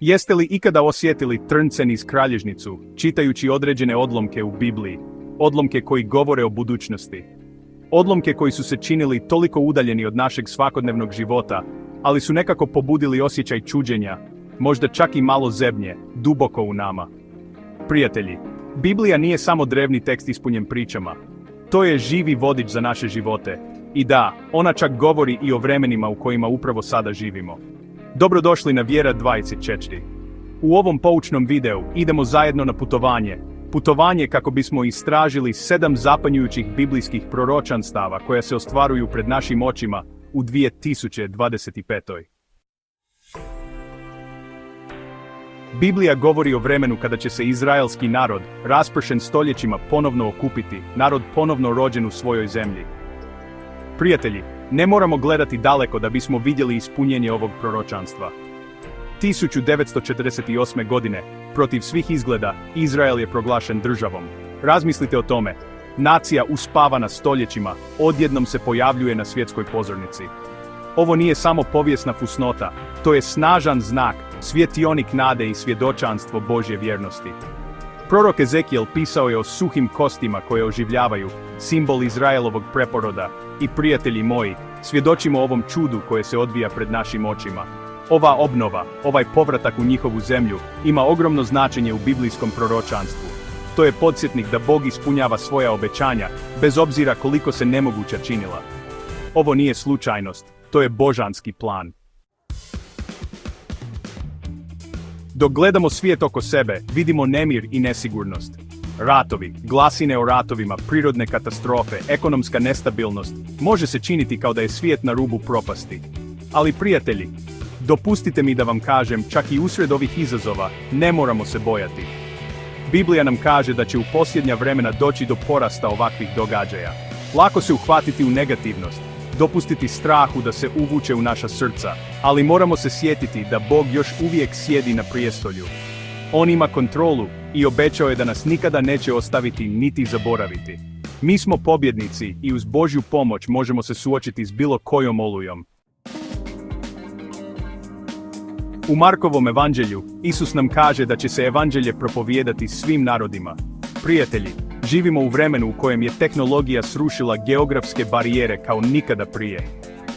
Jeste li ikada osjetili trnce niz kralježnicu, čitajući određene odlomke u Bibliji, odlomke koji govore o budućnosti? Odlomke koji su se činili toliko udaljeni od našeg svakodnevnog života, ali su nekako pobudili osjećaj čuđenja, možda čak i malo zebnje, duboko u nama. Prijatelji, Biblija nije samo drevni tekst ispunjen pričama. To je živi vodič za naše živote. I da, ona čak govori i o vremenima u kojima upravo sada živimo. Dobrodošli na Vjera 24. U ovom poučnom videu idemo zajedno na putovanje. Putovanje kako bismo istražili 7 zapanjujućih biblijskih proročanstava koja se ostvaruju pred našim očima u 2025. Biblija govori o vremenu kada će se izraelski narod, raspršen stoljećima, ponovno okupiti, narod ponovno rođen u svojoj zemlji. Prijatelji, ne moramo gledati daleko da bismo vidjeli ispunjenje ovog proročanstva. 1948. godine, protiv svih izgleda, Izrael je proglašen državom. Razmislite o tome. Nacija uspavana stoljećima, odjednom se pojavljuje na svjetskoj pozornici. Ovo nije samo povijesna fusnota, to je snažan znak, svjetionik nade i svjedočanstvo Božje vjernosti. Prorok Ezekijel pisao je o suhim kostima koje oživljavaju, simbol Izraelovog preporoda, i prijatelji moji, svjedočimo ovom čudu koje se odvija pred našim očima. Ova obnova, ovaj povratak u njihovu zemlju, ima ogromno značenje u biblijskom proročanstvu. To je podsjetnik da Bog ispunjava svoja obećanja, bez obzira koliko se nemoguća činila. Ovo nije slučajnost, to je božanski plan. Dok gledamo svijet oko sebe, vidimo nemir i nesigurnost. Ratovi, glasine o ratovima, prirodne katastrofe, ekonomska nestabilnost, može se činiti kao da je svijet na rubu propasti. Ali prijatelji, dopustite mi da vam kažem, čak i usred ovih izazova, ne moramo se bojati. Biblija nam kaže da će u posljednja vremena doći do porasta ovakvih događaja. Lako se uhvatiti u negativnost, dopustiti strahu da se uvuče u naša srca, ali moramo se sjetiti da Bog još uvijek sjedi na prijestolju. On ima kontrolu i obećao je da nas nikada neće ostaviti niti zaboraviti. Mi smo pobjednici i uz Božju pomoć možemo se suočiti s bilo kojom olujom. U Markovom evanđelju, Isus nam kaže da će se evanđelje propovijedati svim narodima. Prijatelji, živimo u vremenu u kojem je tehnologija srušila geografske barijere kao nikada prije.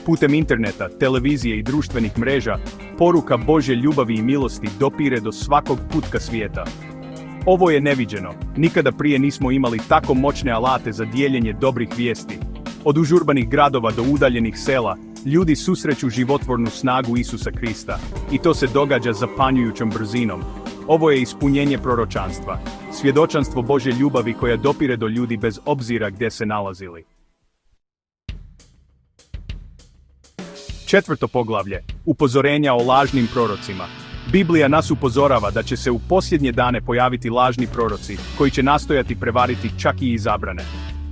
Putem interneta, televizije i društvenih mreža, poruka Božje ljubavi i milosti dopire do svakog kutka svijeta. Ovo je neviđeno, nikada prije nismo imali tako moćne alate za dijeljenje dobrih vijesti. Od užurbanih gradova do udaljenih sela, ljudi susreću životvornu snagu Isusa Krista, i to se događa zapanjujućom brzinom. Ovo je ispunjenje proročanstva, svjedočanstvo Božje ljubavi koja dopire do ljudi bez obzira gdje se nalazili. 4. poglavlje, upozorenja o lažnim prorocima. Biblija nas upozorava da će se u posljednje dane pojaviti lažni proroci, koji će nastojati prevariti čak i izabrane.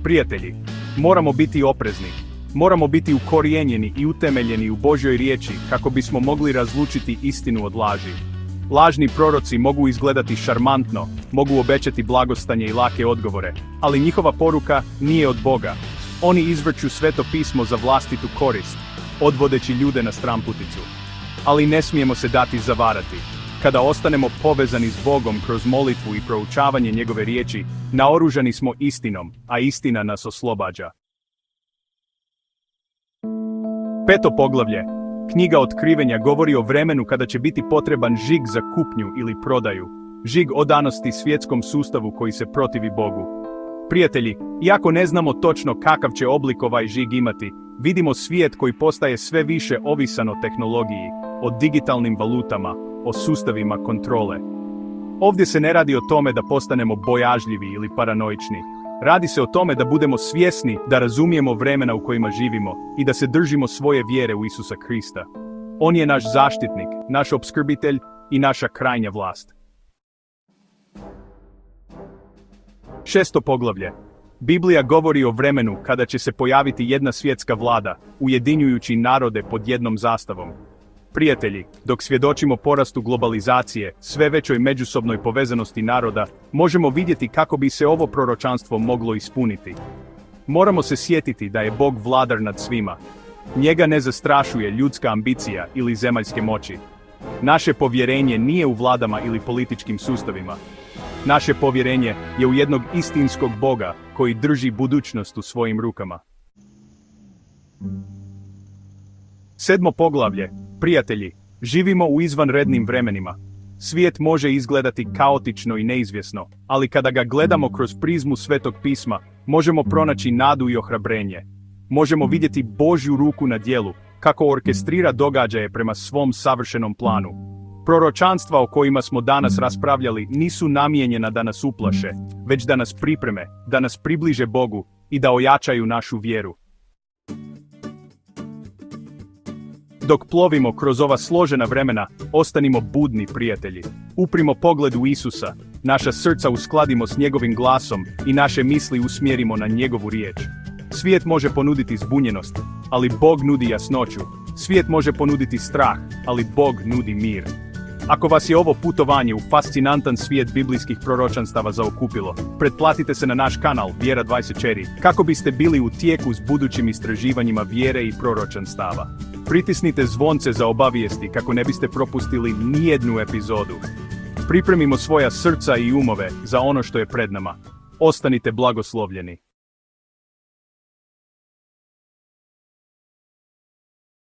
Prijatelji, moramo biti oprezni. Moramo biti ukorijenjeni i utemeljeni u Božjoj riječi kako bismo mogli razlučiti istinu od laži. Lažni proroci mogu izgledati šarmantno, mogu obećati blagostanje i lake odgovore, ali njihova poruka nije od Boga. Oni izvrću Sveto pismo za vlastitu korist, odvodeći ljude na stramputicu. Ali ne smijemo se dati zavarati. Kada ostanemo povezani s Bogom kroz molitvu i proučavanje njegove riječi, naoružani smo istinom, a istina nas oslobađa. 5. poglavlje. Knjiga Otkrivenja govori o vremenu kada će biti potreban žig za kupnju ili prodaju. Žig odanosti svjetskom sustavu koji se protivi Bogu. Prijatelji, iako ne znamo točno kakav će oblik ovaj žig imati, vidimo svijet koji postaje sve više ovisan o tehnologiji, o digitalnim valutama, o sustavima kontrole. Ovdje se ne radi o tome da postanemo bojažljivi ili paranoični. Radi se o tome da budemo svjesni da razumijemo vremena u kojima živimo i da se držimo svoje vjere u Isusa Krista. On je naš zaštitnik, naš opskrbitelj i naša krajnja vlast. 6. poglavlje. Biblija govori o vremenu kada će se pojaviti jedna svjetska vlada, ujedinjujući narode pod jednom zastavom. Prijatelji, dok svjedočimo porastu globalizacije, sve većoj međusobnoj povezanosti naroda, možemo vidjeti kako bi se ovo proročanstvo moglo ispuniti. Moramo se sjetiti da je Bog vladar nad svima. Njega ne zastrašuje ljudska ambicija ili zemaljske moći. Naše povjerenje nije u vladama ili političkim sustavima. Naše povjerenje je u jednog istinskog Boga koji drži budućnost u svojim rukama. 7. poglavlje. Prijatelji, živimo u izvanrednim vremenima. Svijet može izgledati kaotično i neizvjesno, ali kada ga gledamo kroz prizmu Svetog pisma, možemo pronaći nadu i ohrabrenje. Možemo vidjeti Božju ruku na djelu, kako orkestrira događaje prema svom savršenom planu. Proročanstva o kojima smo danas raspravljali nisu namijenjena da nas uplaše, već da nas pripreme, da nas približe Bogu i da ojačaju našu vjeru. Dok plovimo kroz ova složena vremena, ostanimo budni, prijatelji. Uprimo pogled u Isusa, naša srca uskladimo s njegovim glasom i naše misli usmjerimo na njegovu riječ. Svijet može ponuditi zbunjenost, ali Bog nudi jasnoću. Svijet može ponuditi strah, ali Bog nudi mir. Ako vas je ovo putovanje u fascinantan svijet biblijskih proročanstava zaokupilo, pretplatite se na naš kanal Vjera 24 kako biste bili u tijeku s budućim istraživanjima vjere i proročanstava. Pritisnite zvonce za obavijesti kako ne biste propustili nijednu epizodu. Pripremimo svoja srca i umove za ono što je pred nama. Ostanite blagoslovljeni.